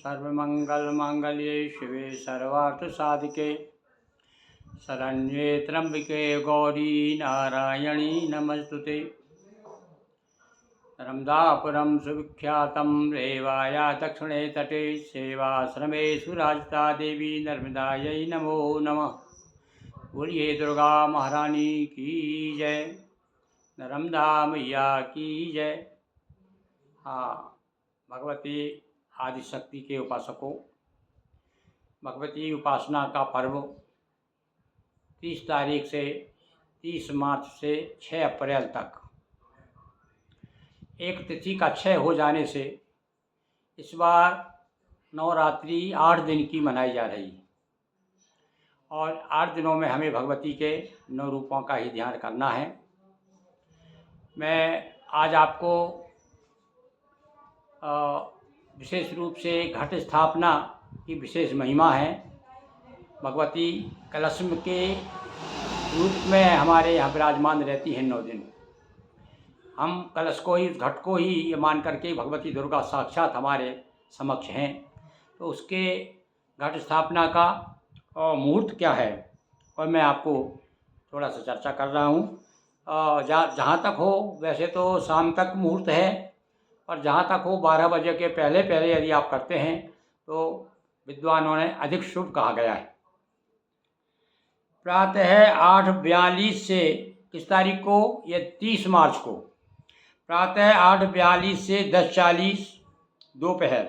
सर्वमंगलमांगल्ये शिवे सर्वार्थसाधिके शरण्ये त्र्यंबके गौरी नारायणी नमस्तुते। नर्मदापुरं सुविख्यातं रेवाया दक्षिणे तटे सेवाश्रमे सुराजिता देवी नर्मदायै नमो नमः। बोलिए दुर्गा महारानी की जय, नर्मदा मैया की जय। हाँ, भगवती आदिशक्ति के उपासकों, भगवती उपासना का पर्व 30 तारीख से 30 मार्च से 6 अप्रैल तक, एक तिथि का क्षय हो जाने से इस बार नवरात्रि 8 दिन की मनाई जा रही है और 8 दिनों में हमें भगवती के 9 रूपों का ही ध्यान करना है। मैं आज आपको विशेष रूप से घट स्थापना की विशेष महिमा है। भगवती कलश के रूप में हमारे यहाँ विराजमान रहती हैं 9 दिन। हम कलश को ही, उस घट को ही ये मान करके भगवती दुर्गा साक्षात हमारे समक्ष हैं। तो उसके घट स्थापना का मुहूर्त क्या है और मैं आपको थोड़ा सा चर्चा कर रहा हूँ। जहाँ तक हो, वैसे तो शाम तक मुहूर्त है, और जहाँ तक हो 12 बजे के पहले पहले यदि आप करते हैं तो विद्वानों ने अधिक शुभ कहा गया है। प्रातः 8:42 से, किस तारीख को? ये 30 मार्च को। प्रातः 8:42 से 10:40 दोपहर,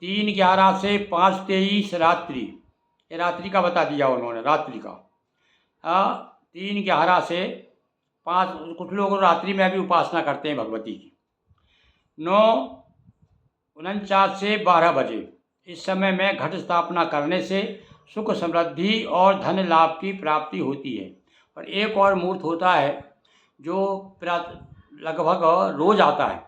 3:11 से 5:23 रात्रि। ये रात्रि का बता दिया उन्होंने, रात्रि का। 3:11 से 5, कुछ लोग रात्रि में भी उपासना करते हैं भगवती की। 9:49 से 12 बजे, इस समय में घट स्थापना करने से सुख समृद्धि और धन लाभ की प्राप्ति होती है। और एक और मुहूर्त होता है जो लगभग रोज आता है,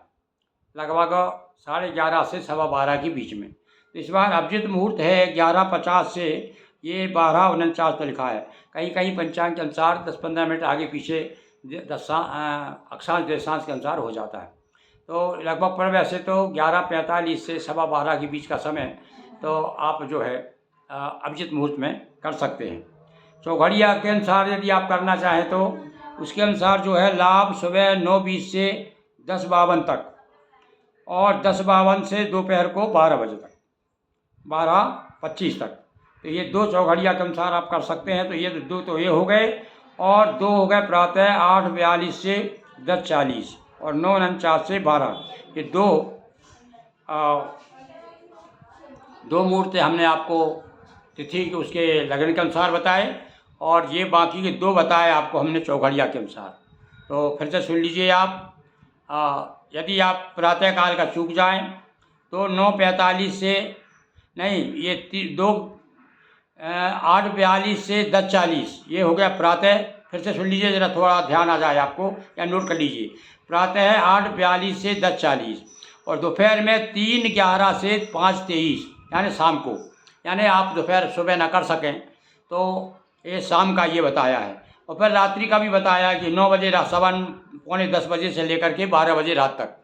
लगभग 11:30 से 12:15 के बीच में। तो इस बार अभिजित मुहूर्त है 11:50 से ये 12:49 तो लिखा है। कहीं कहीं पंचांग के अनुसार 10-15 मिनट आगे पीछे अक्षांश देशांश के अनुसार हो जाता है। तो लगभग पर वैसे तो 11:45 से 12:15 के बीच का समय तो आप जो है अभिजित मुहूर्त में कर सकते हैं। चौघड़िया के अनुसार यदि आप करना चाहें तो उसके अनुसार जो है लाभ सुबह 9:20 से 10:52 तक, और 10:52 से दोपहर को 12 बजे तक, 12:25 तक। तो ये 2 चौघड़िया के अनुसार आप कर सकते हैं। तो ये 2 तो ये हो गए, और 2 हो गए प्रातः 8:42 से 10:40 और 9:49 से 12। ये 2 मुहूर्त हमने आपको तिथि के उसके लगन के अनुसार बताए, और ये बाकी के 2 बताए आपको हमने चौघड़िया के अनुसार। तो फिर से सुन लीजिए आप। यदि आप प्रातःकाल का चूक जाएं तो 9:45 से नहीं, ये 8:42 से 10:40 ये हो गया प्रातः। फिर से सुन लीजिए, ज़रा थोड़ा ध्यान आ जाए आपको, या नोट कर लीजिए। प्रातः 8:42 से 10:40, और दोपहर में 3:11 से 5:23, यानी शाम को। यानी आप दोपहर सुबह ना कर सकें तो ये शाम का ये बताया है। और फिर रात्रि का भी बताया कि 9 बजे, 9:15-10 बजे से लेकर के 12 बजे रात तक,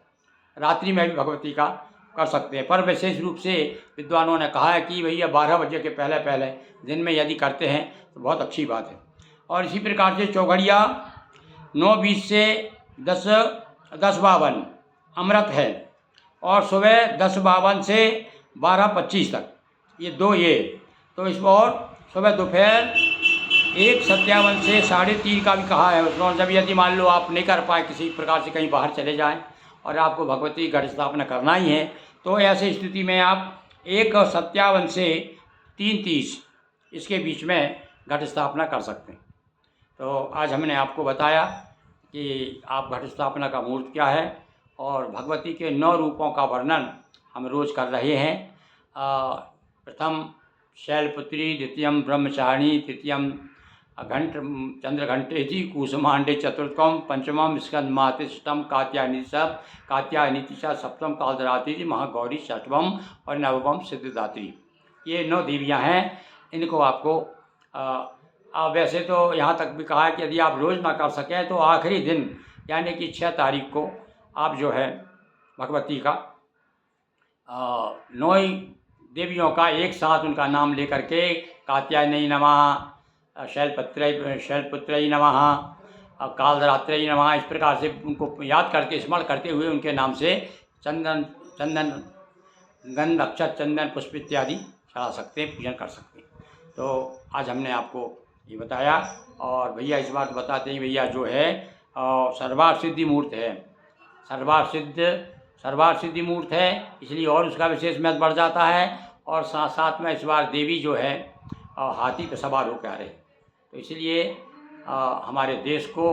रात्रि में भी भगवती का कर सकते हैं। पर विशेष रूप से विद्वानों ने कहा है कि भैया 12 बजे के पहले पहले दिन में यदि करते हैं तो बहुत अच्छी बात है। और इसी प्रकार से चौघड़िया 9:20 से 10:52 अमृत है, और सुबह 10:52 से 12:25 तक, ये 2 ये। तो इस और सुबह दोपहर 1:57 से 3:30 का भी कहा है उसमें। जब यदि मान लो आप नहीं कर पाए, किसी प्रकार से कहीं बाहर चले जाएं और आपको भगवती घट स्थापना करना ही है, तो ऐसी स्थिति में आप 1:57 से 3:30 इसके बीच में घट स्थापना कर सकते हैं। तो आज हमने आपको बताया कि आप घट स्थापना का मुहूर्त क्या है, और भगवती के 9 रूपों का वर्णन हम रोज़ कर रहे हैं। प्रथम शैलपुत्री, द्वितीयम ब्रह्मचारिणी, तृतीयम घंट चंद्रघंटेति कुसुमांडे, चतुर्थम पंचमम स्कंदमातिष्ठम कात्यायनी, सप्तम कालधरात्रि महागौरी, छठवम और नवम सिद्धिदात्री। ये 9 देवियाँ हैं। इनको आपको वैसे तो यहाँ तक भी कहा है कि यदि आप रोज़ ना कर सकें तो आखिरी दिन यानी कि 6 तारीख को आप जो है भगवती का नौ देवियों का एक साथ उनका नाम लेकर के कात्यायनी नमः, शैलपुत्रै नमः, कालरात्रै नमः, इस प्रकार से उनको याद करके स्मरण करते हुए उनके नाम से चंदन गंध अक्षत चंदन पुष्प इत्यादि चढ़ा सकते हैं, पूजन कर सकते हैं। तो आज हमने आपको ये बताया। और भैया इस बात बताते हैं भैया जो है सर्वार्थ सिद्धि मूर्त है, सर्वार्थ सिद्धि मूर्त है, इसलिए और उसका विशेष महत्व बढ़ जाता है। और साथ साथ में इस बार देवी जो है हाथी पर सवार होकर आ रहे, तो इसलिए हमारे देश को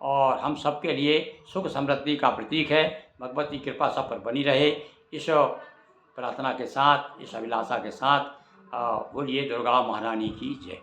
और हम सब के लिए सुख समृद्धि का प्रतीक है। भगवती की कृपा सब पर बनी रहे, इस प्रार्थना के साथ, इस अभिलाषा के साथ बोलिए दुर्गा महारानी की जय।